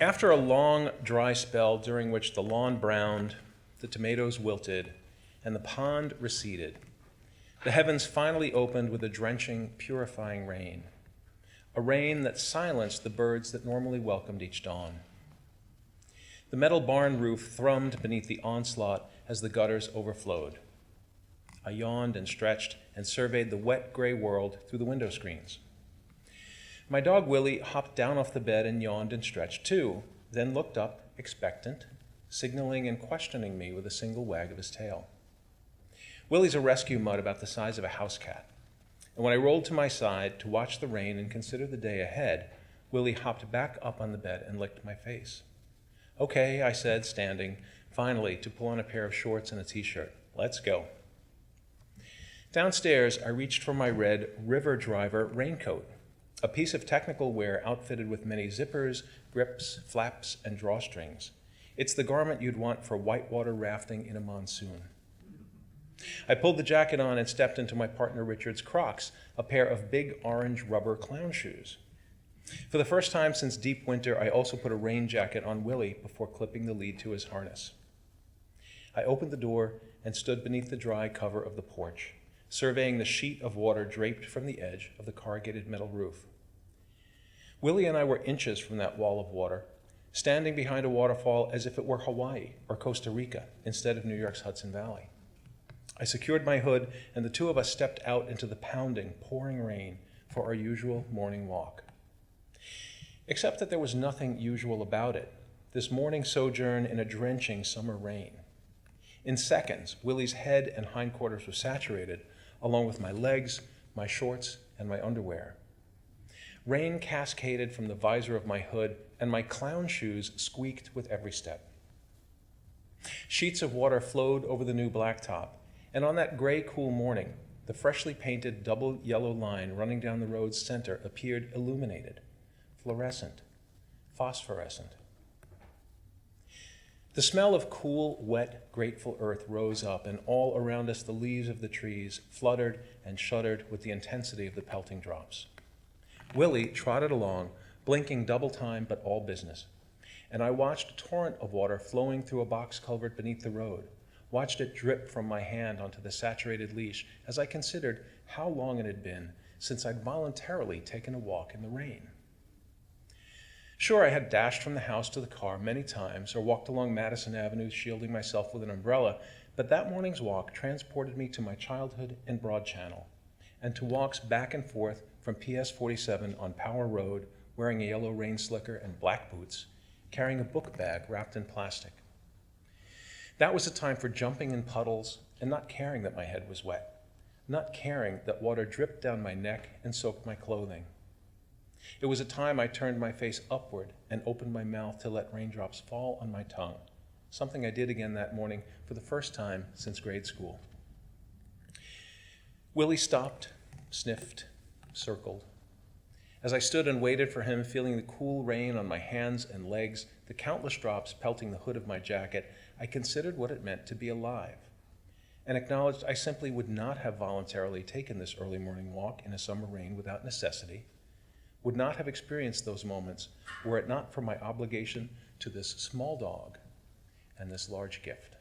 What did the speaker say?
After a long, dry spell during which the lawn browned, the tomatoes wilted, and the pond receded, the heavens finally opened with a drenching, purifying rain, a rain that silenced the birds that normally welcomed each dawn. The metal barn roof thrummed beneath the onslaught as the gutters overflowed. I yawned and stretched and surveyed the wet, gray world through the window screens. My dog Willie hopped down off the bed and yawned and stretched too, then looked up, expectant, signaling and questioning me with a single wag of his tail. Willie's a rescue mutt about the size of a house cat, and when I rolled to my side to watch the rain and consider the day ahead, Willie hopped back up on the bed and licked my face. "Okay," I said, standing, finally, to pull on a pair of shorts and a t-shirt. "Let's go." Downstairs, I reached for my red River Driver raincoat, a piece of technical wear outfitted with many zippers, grips, flaps, and drawstrings. It's the garment you'd want for whitewater rafting in a monsoon. I pulled the jacket on and stepped into my partner Richard's Crocs, a pair of big orange rubber clown shoes. For the first time since deep winter, I also put a rain jacket on Willie before clipping the lead to his harness. I opened the door and stood beneath the dry cover of the porch, surveying the sheet of water draped from the edge of the corrugated metal roof. Willie and I were inches from that wall of water, standing behind a waterfall as if it were Hawaii or Costa Rica instead of New York's Hudson Valley. I secured my hood, and the two of us stepped out into the pounding, pouring rain for our usual morning walk. Except that there was nothing usual about it, this morning sojourn in a drenching summer rain. In seconds, Willie's head and hindquarters were saturated, along with my legs, my shorts, and my underwear. Rain cascaded from the visor of my hood, and my clown shoes squeaked with every step. Sheets of water flowed over the new blacktop, and on that gray, cool morning, the freshly painted double yellow line running down the road's center appeared illuminated, fluorescent, phosphorescent. The smell of cool, wet, grateful earth rose up, and all around us the leaves of the trees fluttered and shuddered with the intensity of the pelting drops. Willie trotted along, blinking double time but all business, and I watched a torrent of water flowing through a box culvert beneath the road, watched it drip from my hand onto the saturated leash as I considered how long it had been since I'd voluntarily taken a walk in the rain. Sure, I had dashed from the house to the car many times or walked along Madison Avenue shielding myself with an umbrella, but that morning's walk transported me to my childhood in Broad Channel and to walks back and forth from PS 47 on Power Road wearing a yellow rain slicker and black boots, carrying a book bag wrapped in plastic. That was a time for jumping in puddles and not caring that my head was wet, not caring that water dripped down my neck and soaked my clothing. It was a time I turned my face upward and opened my mouth to let raindrops fall on my tongue, something I did again that morning for the first time since grade school. Willie stopped, sniffed, circled. As I stood and waited for him, feeling the cool rain on my hands and legs, the countless drops pelting the hood of my jacket, I considered what it meant to be alive and acknowledged I simply would not have voluntarily taken this early morning walk in a summer rain without necessity, would not have experienced those moments were it not for my obligation to this small dog and this large gift.